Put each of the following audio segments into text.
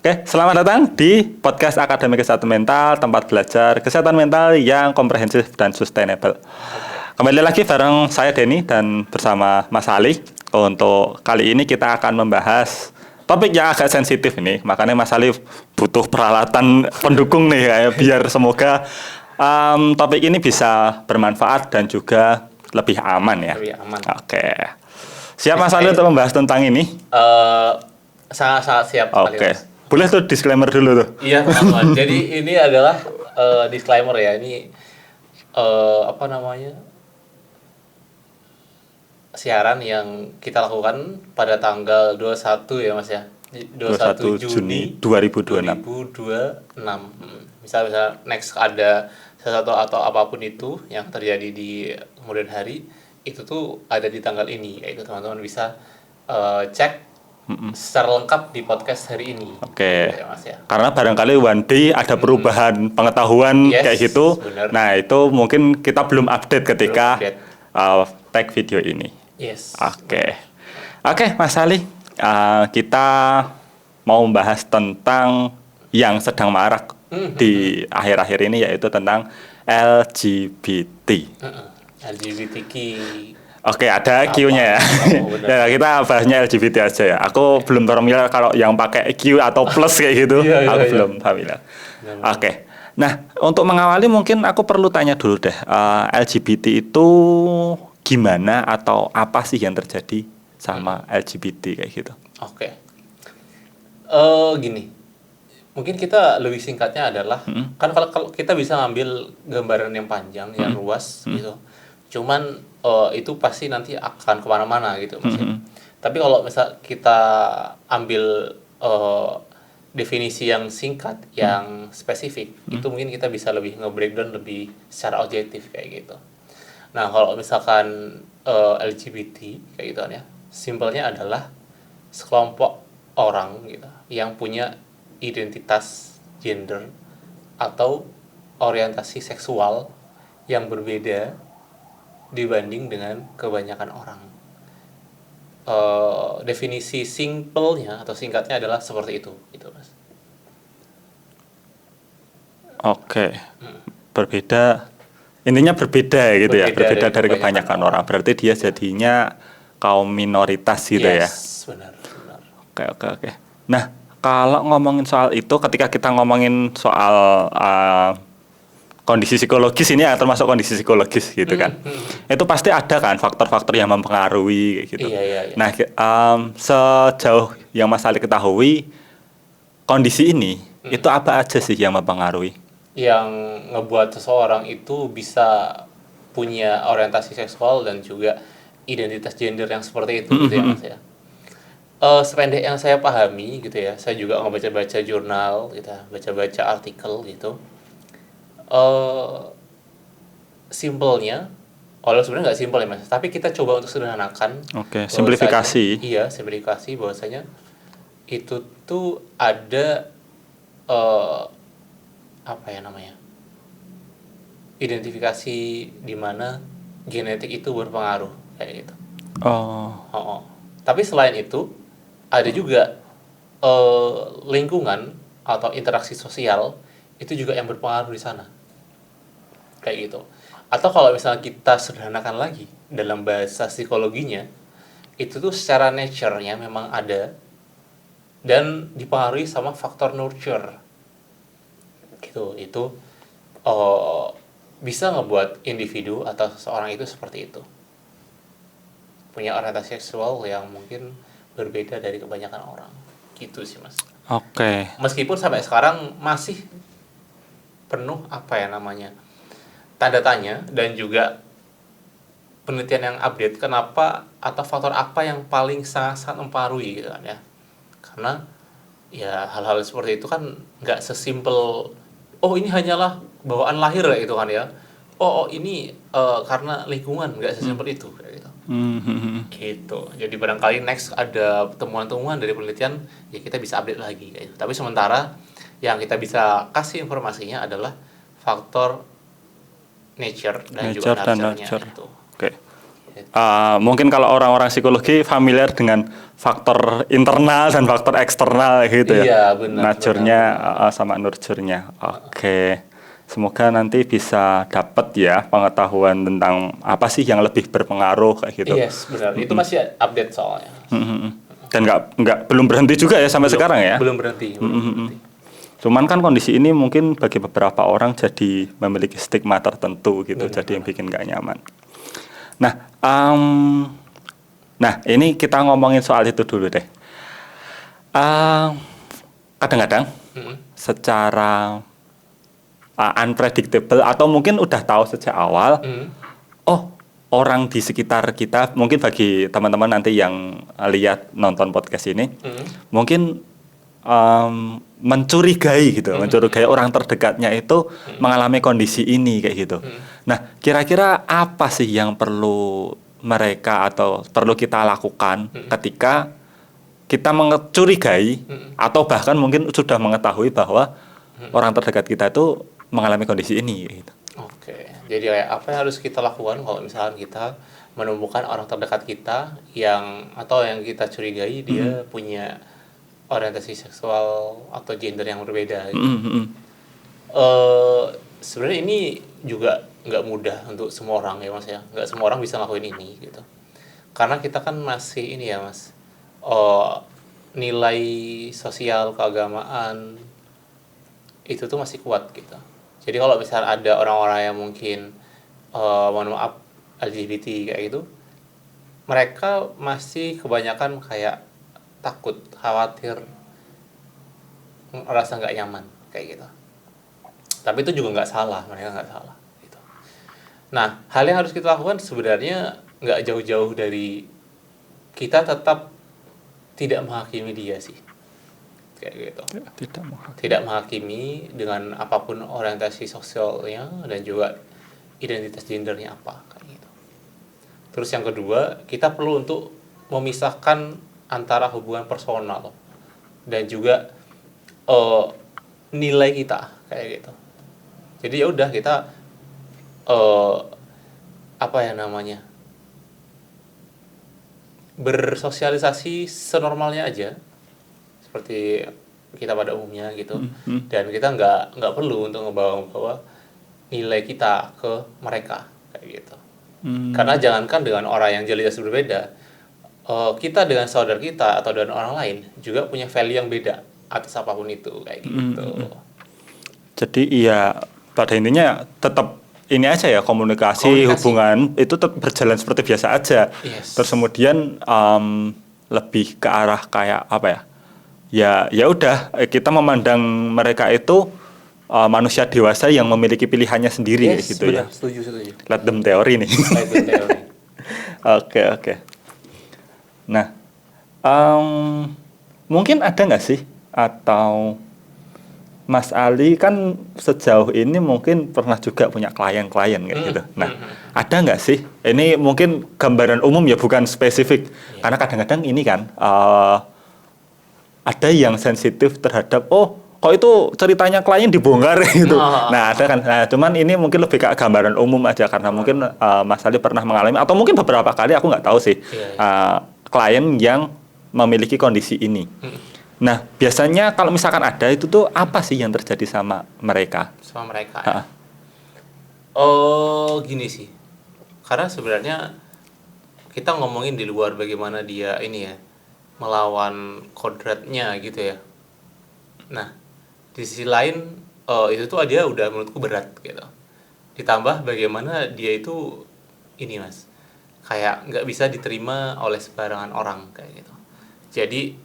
Oke, selamat datang di podcast Akademi Kesehatan Mental, tempat belajar kesehatan mental yang komprehensif dan sustainable. Kembali lagi bareng saya Denny dan bersama Mas Ali. Untuk kali ini kita akan membahas topik yang agak sensitif ini, makanya Mas Ali butuh peralatan pendukung nih ya, biar semoga topik ini bisa bermanfaat dan juga lebih aman ya. Lebih aman. Oke. Siap Mas Ali untuk membahas tentang ini? Sangat siap. Oke. Boleh tuh disclaimer dulu tuh. Iya, teman-teman. Jadi ini adalah disclaimer ya. Ini siaran yang kita lakukan pada tanggal 21 ya Mas ya. 21 Juni 2026. Misal next ada sesuatu atau apapun itu yang terjadi di kemudian hari, itu tuh ada di tanggal ini. Yaitu teman-teman bisa cek secara lengkap di podcast hari ini. Oke. Ya, Mas, ya. Karena barangkali one day ada perubahan pengetahuan kayak gitu. Bener. Nah, itu mungkin kita belum update ketika tag video ini. Yes. Oke, Mas Ali. Kita mau membahas tentang yang sedang marak di akhir-akhir ini, yaitu tentang LGBT. LGBTQ. Oke, ada Q-nya ya. Ya, kita bahasnya LGBT aja ya. Aku belum familiar kalau yang pakai Q atau plus kayak gitu. Aku belum familiar. Oke. Nah, untuk mengawali mungkin aku perlu tanya dulu deh. LGBT itu gimana atau apa sih yang terjadi sama LGBT kayak gitu? Oke. Gini. Mungkin kita lebih singkatnya adalah kan kalau kita bisa ngambil gambaran yang panjang, yang luas gitu. Cuman itu pasti nanti akan kemana-mana gitu maksudnya. Tapi kalau misal kita ambil definisi yang singkat, yang spesifik, itu mungkin kita bisa lebih nge-breakdown lebih secara objektif kayak gitu. Nah kalau misalkan LGBT kayak gitu kan ya, simpelnya adalah sekelompok orang gitu yang punya identitas gender atau orientasi seksual yang berbeda dibanding dengan kebanyakan orang. Definisi simpelnya atau singkatnya adalah seperti itu, Mas. Oke. Berbeda, intinya berbeda gitu ya, berbeda dari kebanyakan orang. Berarti dia jadinya kaum minoritas gitu ya. Yes, benar. Oke. Nah, kalau ngomongin soal itu, ketika kita ngomongin soal kondisi psikologis ini ya, termasuk kondisi psikologis gitu kan. Itu pasti ada kan faktor-faktor yang mempengaruhi kayak gitu. Iya. Nah, sejauh yang Mas Ali ketahui, kondisi ini itu apa aja sih yang mempengaruhi? Yang ngebuat seseorang itu bisa punya orientasi seksual dan juga identitas gender yang seperti itu gitu ya Mas ya. Sependek yang saya pahami gitu ya, saya juga ngebaca-baca jurnal gitu, baca-baca artikel gitu. Simpelnya, kalau sebenarnya nggak simpel ya Mas, tapi kita coba untuk sederhanakan. Oke, simplifikasi. Iya, simplifikasi bahwasanya itu tuh ada identifikasi di mana genetik itu berpengaruh kayak gitu. Tapi selain itu ada juga lingkungan atau interaksi sosial itu juga yang berpengaruh di sana. Kayak gitu. Atau kalau misalnya kita sederhanakan lagi dalam bahasa psikologinya, itu tuh secara nature-nya memang ada dan dipengaruhi sama faktor nurture. Gitu. Itu bisa ngebuat individu atau seseorang itu seperti itu. Punya orientasi seksual yang mungkin berbeda dari kebanyakan orang. Gitu sih, Mas. Oke. Meskipun sampai sekarang masih penuh tanda tanya dan juga penelitian yang update kenapa atau faktor apa yang paling sangat mempengaruhi gitu kan ya. Karena ya hal-hal seperti itu kan nggak sesimpel ini hanyalah bawaan lahir gitu kan ya. Ini karena lingkungan, nggak sesimpel itu kayak gitu. Gitu. Jadi barangkali next ada temuan-temuan dari penelitian ya kita bisa update lagi kayak gitu. Tapi sementara yang kita bisa kasih informasinya adalah faktor nature dan juga nurture-nya itu. Oke. Mungkin kalau orang-orang psikologi familiar dengan faktor internal dan faktor eksternal gitu ya. Iya, benar. Nature-nya benar. sama nurture-nya. Oke. Semoga nanti bisa dapat ya pengetahuan tentang apa sih yang lebih berpengaruh kayak gitu. Yes, benar. Itu masih update soalnya. Dan belum berhenti juga ya sampai sekarang ya. Belum berhenti. Cuman kan kondisi ini mungkin bagi beberapa orang jadi memiliki stigma tertentu gitu, jadi yang bikin nggak nyaman. Nah, ini kita ngomongin soal itu dulu deh. Kadang-kadang secara unpredictable atau mungkin udah tahu sejak awal, orang di sekitar kita, mungkin bagi teman-teman nanti yang lihat nonton podcast ini, mungkin mencurigai orang terdekatnya itu mengalami kondisi ini kayak gitu. Nah, kira-kira apa sih yang perlu mereka atau perlu kita lakukan ketika kita mencurigai atau bahkan mungkin sudah mengetahui bahwa orang terdekat kita itu mengalami kondisi ini gitu. Oke. Jadi apa yang harus kita lakukan kalau misalkan kita menemukan orang terdekat kita yang kita curigai dia punya orientasi seksual atau gender yang berbeda gitu. Sebenarnya ini juga nggak mudah untuk semua orang ya Mas ya. Nggak semua orang bisa ngelakuin ini gitu. Karena kita kan masih ini ya Mas. Nilai sosial keagamaan itu tuh masih kuat gitu. Jadi kalau misalnya ada orang-orang yang mungkin mohon maaf LGBT kayak gitu, mereka masih kebanyakan kayak takut, khawatir, merasa nggak nyaman kayak gitu. Tapi itu juga nggak salah, mereka nggak salah gitu. Nah, hal yang harus kita lakukan sebenarnya nggak jauh-jauh dari kita tetap tidak menghakimi dia sih, kayak gitu. Tidak menghakimi dengan apapun orientasi sosialnya dan juga identitas gendernya apa kayak gitu. Terus yang kedua, kita perlu untuk memisahkan antara hubungan personal dan juga nilai kita kayak gitu. Jadi ya udah kita bersosialisasi senormalnya aja seperti kita pada umumnya gitu. Dan kita nggak perlu untuk ngebawa nilai kita ke mereka kayak gitu. Karena jangankan dengan orang yang jelas berbeda, kita dengan saudara kita atau dengan orang lain juga punya value yang beda atas apapun itu kayak gitu. Jadi iya pada intinya tetap ini aja ya komunikasi. Hubungan itu tetap berjalan seperti biasa aja. Yes. Terus kemudian lebih ke arah kayak apa ya? Ya udah kita memandang mereka itu manusia dewasa yang memiliki pilihannya sendiri gitu benar, ya. Setuju. Let them teori nih. Let them teori. Oke. Nah, mungkin ada nggak sih atau Mas Ali kan sejauh ini mungkin pernah juga punya klien-klien kayak gitu. Nah, ada nggak sih? Ini mungkin gambaran umum ya, bukan spesifik. Karena kadang-kadang ini kan ada yang sensitif terhadap kok itu ceritanya klien dibongkar gitu. Nah, ada kan. Nah, cuman ini mungkin lebih ke gambaran umum aja karena mungkin Mas Ali pernah mengalami atau mungkin beberapa kali, aku nggak tahu sih. Klien yang memiliki kondisi ini. Nah, biasanya kalau misalkan ada itu tuh apa sih yang terjadi sama mereka? Sama mereka ya? Gini sih. Karena sebenarnya kita ngomongin di luar bagaimana dia ini ya melawan kodratnya gitu ya. Nah, di sisi lain itu tuh dia udah menurutku berat gitu. Ditambah bagaimana dia itu ini Mas, kayak nggak bisa diterima oleh sebarangan orang kayak gitu. Jadi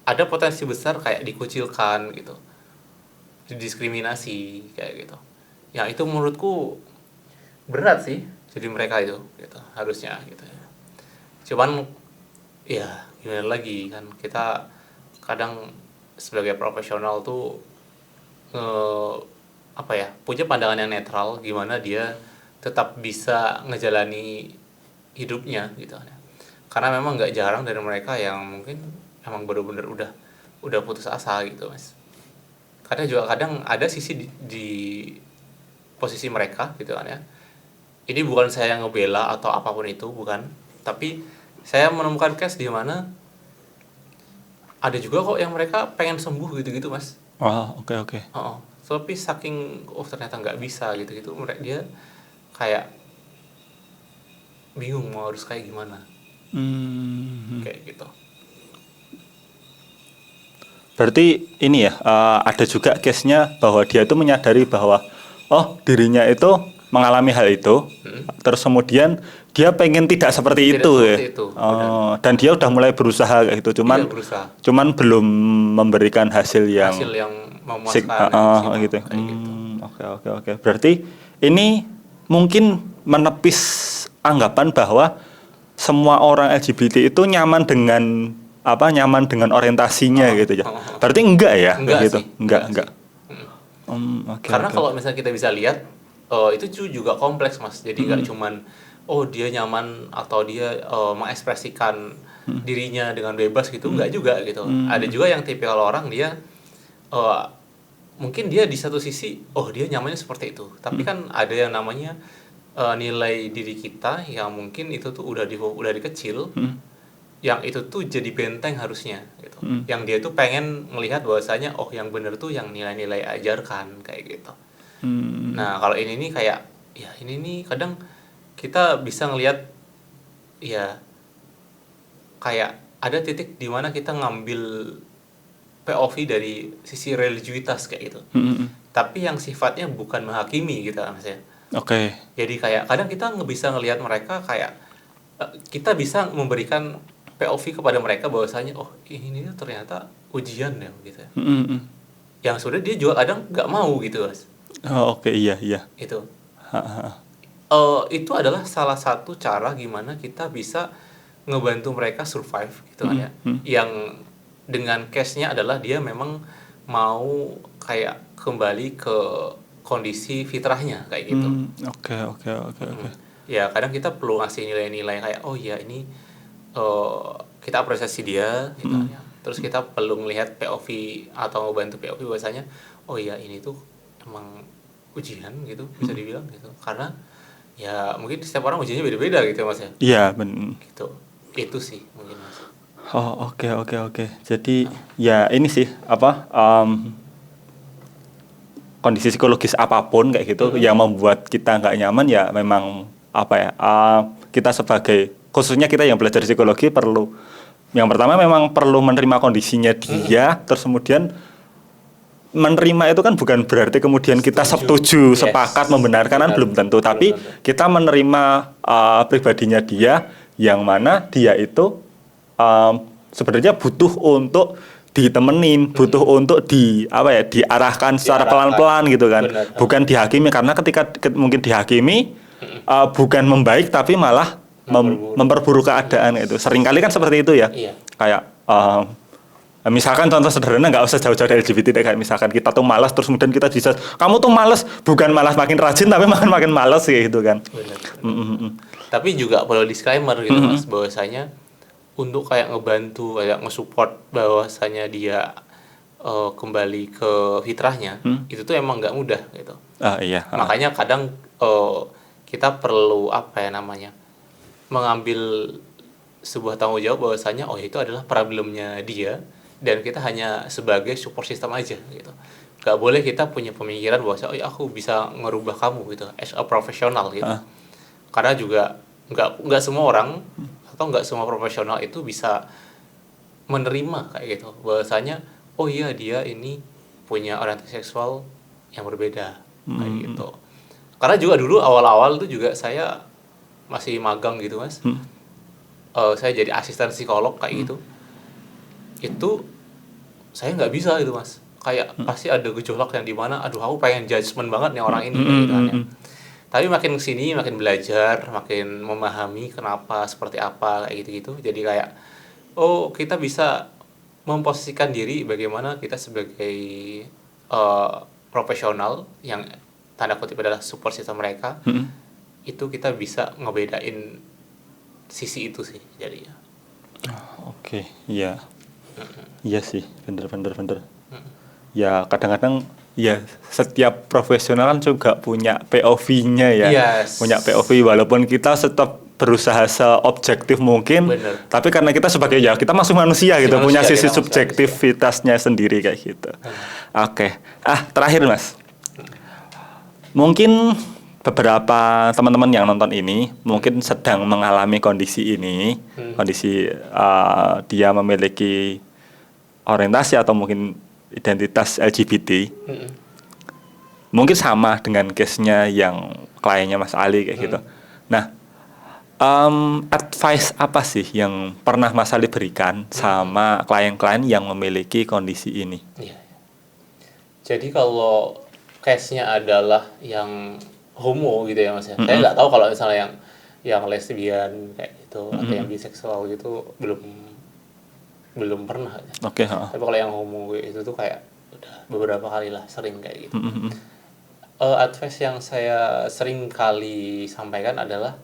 ada potensi besar kayak dikucilkan gitu, didiskriminasi kayak gitu. Ya itu menurutku berat sih jadi mereka itu gitu, harusnya gitu ya. Cuman ya gimana lagi kan, kita kadang sebagai profesional tuh punya pandangan yang netral, gimana dia tetap bisa ngejalani hidupnya gitu. Karena memang nggak jarang dari mereka yang mungkin emang bener-bener udah putus asa gitu Mas. Kadang juga ada sisi di posisi mereka gitu kan ya, ini bukan saya yang ngebela atau apapun itu, bukan, tapi saya menemukan case di mana ada juga kok yang mereka pengen sembuh gitu-gitu mas. Oke. Oh, tapi saking ternyata nggak bisa gitu-gitu, mereka dia kayak bingung mau harus kayak gimana, kayak gitu. Berarti ini ya, ada juga case-nya bahwa dia itu menyadari bahwa dirinya itu mengalami hal itu, terus kemudian dia pengen tidak seperti Tidak itu ya. seperti itu, benar. Dan dia udah mulai berusaha kayak gitu, Iya, berusaha. cuman belum memberikan hasil yang Hasil yang memuaskan, yang maksimal, gitu. kayak gitu. Oke. Berarti ini mungkin menepis anggapan bahwa semua orang LGBT itu nyaman dengan orientasinya gitu ya. Berarti enggak ya? Enggak gitu. sih, Enggak. sih. Karena kalau misalnya kita bisa lihat, itu juga kompleks mas. Jadi nggak cuman dia nyaman atau dia mengekspresikan dirinya dengan bebas gitu, nggak juga gitu. Ada juga yang tipikal orang dia mungkin dia di satu sisi dia nyamannya seperti itu, tapi kan ada yang namanya nilai diri kita yang mungkin itu tuh udah dari kecil, yang itu tuh jadi benteng harusnya gitu. Yang dia tuh pengen melihat bahwasanya yang benar tuh yang nilai-nilai ajarkan kayak gitu. Nah, kalau ini nih kayak ya ini nih kadang kita bisa ngelihat ya kayak ada titik di mana kita ngambil POV dari sisi religiusitas kayak gitu. Tapi yang sifatnya bukan menghakimi gitu mas ya. Oke. Jadi kayak kadang kita bisa ngelihat mereka kayak kita bisa memberikan POV kepada mereka bahwasanya ini ternyata ujian ya gitu ya. Yang sudah dia juga kadang nggak mau gitu mas. Oke, iya. Itu. Itu adalah salah satu cara gimana kita bisa ngebantu mereka survive gitu kan ya. Yang dengan case-nya adalah dia memang mau kayak kembali ke kondisi fitrahnya kayak gitu. Oke. Ya kadang kita perlu ngasih nilai-nilai kayak ya ini kita apresiasi dia gitu ya. Terus kita perlu melihat POV atau membantu POV bahwasanya ya ini tuh emang ujian gitu bisa dibilang gitu. Karena ya mungkin setiap orang ujiannya beda-beda gitu ya mas ya. Iya, benar. Gitu. Itu sih mungkin mas. Oke. Jadi ya ini sih kondisi psikologis apapun kayak gitu yang membuat kita nggak nyaman ya memang kita sebagai khususnya kita yang belajar psikologi perlu yang pertama memang perlu menerima kondisinya dia, terus kemudian menerima itu kan bukan berarti kemudian kita setuju, sepakat, membenarkan kan belum tentu, tapi kita menerima pribadinya dia yang mana dia itu sebenarnya butuh untuk ditemenin, butuh untuk diarahkan secara pelan-pelan gitu kan. Benar. Bukan dihakimi, karena ketika mungkin dihakimi bukan membaik tapi malah memperburuk keadaan itu. Seringkali kan seperti itu ya. Iya. Kayak misalkan contoh sederhana, nggak usah jauh-jauh dari LGBT, kayak misalkan kita tuh malas terus kemudian kita bisa kamu tuh malas, bukan malas makin rajin tapi makin malas gitu kan. Benar. Tapi juga perlu disclaimer gitu mas, bahwasanya untuk kayak ngebantu, kayak nge-support bahwasanya dia kembali ke fitrahnya, itu tuh emang nggak mudah gitu. Iya. Makanya kadang kita perlu mengambil sebuah tanggung jawab bahwasanya itu adalah problemnya dia dan kita hanya sebagai support system aja gitu. Gak boleh kita punya pemikiran bahwa aku bisa ngerubah kamu gitu as a professional gitu. Karena juga nggak semua orang atau nggak semua profesional itu bisa menerima kayak gitu bahwasanya iya dia ini punya orientasi seksual yang berbeda kayak gitu. Karena juga dulu awal-awal itu juga saya masih magang gitu mas. Saya jadi asisten psikolog kayak gitu. Itu saya nggak bisa gitu mas. Kayak pasti ada gejolak yang dimana aku pengen judgement banget nih orang ini gitu kan ya. Tapi makin kesini makin belajar, makin memahami kenapa seperti apa kayak gitu-gitu. Jadi kayak kita bisa memposisikan diri bagaimana kita sebagai profesional yang tanda kutip adalah support system mereka. Itu kita bisa ngebedain sisi itu sih jadinya. Oke, iya. Iya sih, bener. ya kadang-kadang ya setiap profesional kan juga punya POV-nya ya. Yes. Punya POV walaupun kita tetap berusaha seobjektif mungkin. Bener. Tapi karena kita sebagai ya kita masih manusia gitu, Manusia, punya sisi kita masih subjektivitasnya sendiri kayak gitu. Oke. Terakhir Mas. Mungkin beberapa teman-teman yang nonton ini mungkin sedang mengalami kondisi ini, kondisi dia memiliki orientasi atau mungkin identitas LGBT. Mungkin sama dengan case-nya yang kliennya Mas Ali kayak gitu. Nah, advice apa sih yang pernah Mas Ali berikan sama klien-klien yang memiliki kondisi ini? Iya. Jadi kalau case-nya adalah yang homo gitu ya Mas ya. Saya nggak tahu kalau misalnya yang lesbian kayak gitu atau yang biseksual gitu belum pernah. Oke. Tapi kalau yang homo itu tuh kayak udah beberapa kali lah sering kayak gitu. Advice yang saya sering kali sampaikan adalah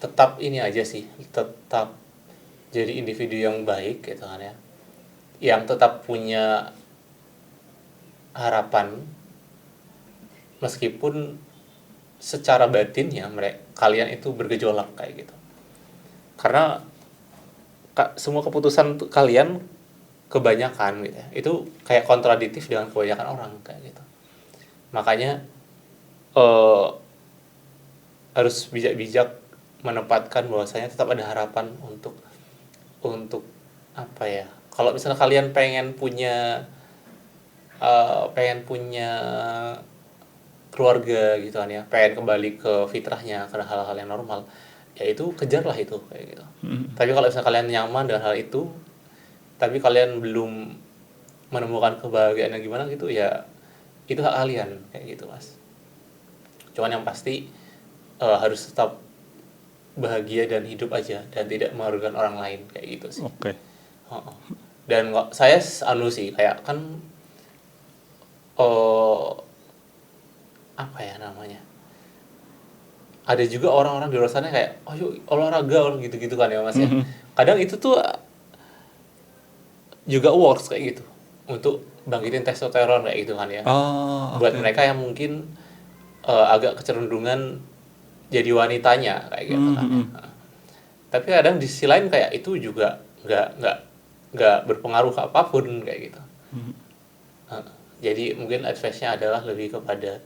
tetap ini aja sih, tetap jadi individu yang baik gitu kan ya, yang tetap punya harapan meskipun secara batinnya kalian itu bergejolak kayak gitu, karena semua keputusan kalian kebanyakan gitu ya, itu kayak kontradiktif dengan kebanyakan orang kayak gitu. Makanya harus bijak-bijak menempatkan bahwasanya tetap ada harapan untuk apa ya, kalau misalnya kalian pengen punya keluarga gitu kan ya, pengen kembali ke fitrahnya, ke hal-hal yang normal, ya itu kejarlah itu kayak gitu. Tapi kalau misalnya kalian nyaman dengan hal itu tapi kalian belum menemukan kebahagiaan yang gimana gitu, ya itu hak kalian kayak gitu Mas. Cuman yang pasti harus tetap bahagia dan hidup aja dan tidak merugikan orang lain kayak gitu sih. Oke. Dan saya sih kayak kan apa ya namanya, ada juga orang-orang di luar sana kayak ayo olahraga gitu-gitu kan ya Mas ya. Kadang itu tuh juga works kayak gitu untuk bangkitin testosteron kayak gitu kan ya. Buat mereka yang mungkin agak kecenderungan jadi wanitanya kayak gitu kan ya. Tapi kadang di sisi lain kayak itu juga nggak berpengaruh apapun kayak gitu. Jadi mungkin advice-nya adalah lebih kepada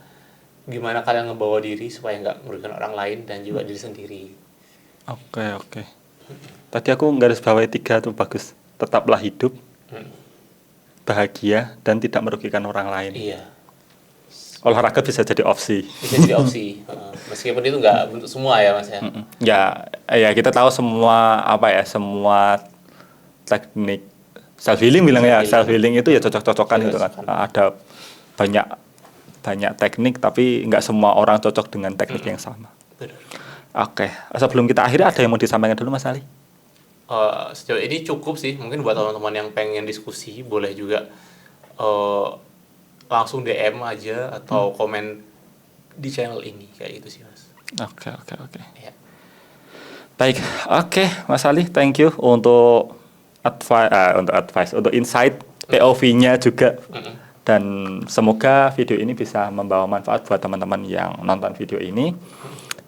gimana kalian ngebawa diri supaya nggak merugikan orang lain dan juga diri sendiri. Oke. Tadi aku garis bawahi 3 tuh bagus. Tetaplah hidup, bahagia dan tidak merugikan orang lain. Iya. Olahraga bisa jadi opsi. Bisa jadi opsi. Meskipun itu nggak untuk semua ya Mas ya. Ya kita tahu semua semua teknik self healing self healing itu ya cocok-cocokan gitu kan. Ada banyak teknik tapi nggak semua orang cocok dengan teknik yang sama. Benar. Oke. Sebelum kita akhiri ada yang mau disampaikan dulu Mas Ali? Sejauh ini cukup sih, mungkin buat teman-teman yang pengen diskusi boleh juga langsung DM aja atau komen di channel ini kayak gitu sih Mas. Oke. Ya. Baik, Mas Ali, thank you untuk advice, untuk insight POV-nya juga. Dan semoga video ini bisa membawa manfaat buat teman-teman yang nonton video ini.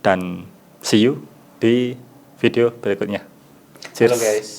Dan see you di video berikutnya. Cheers. Halo guys.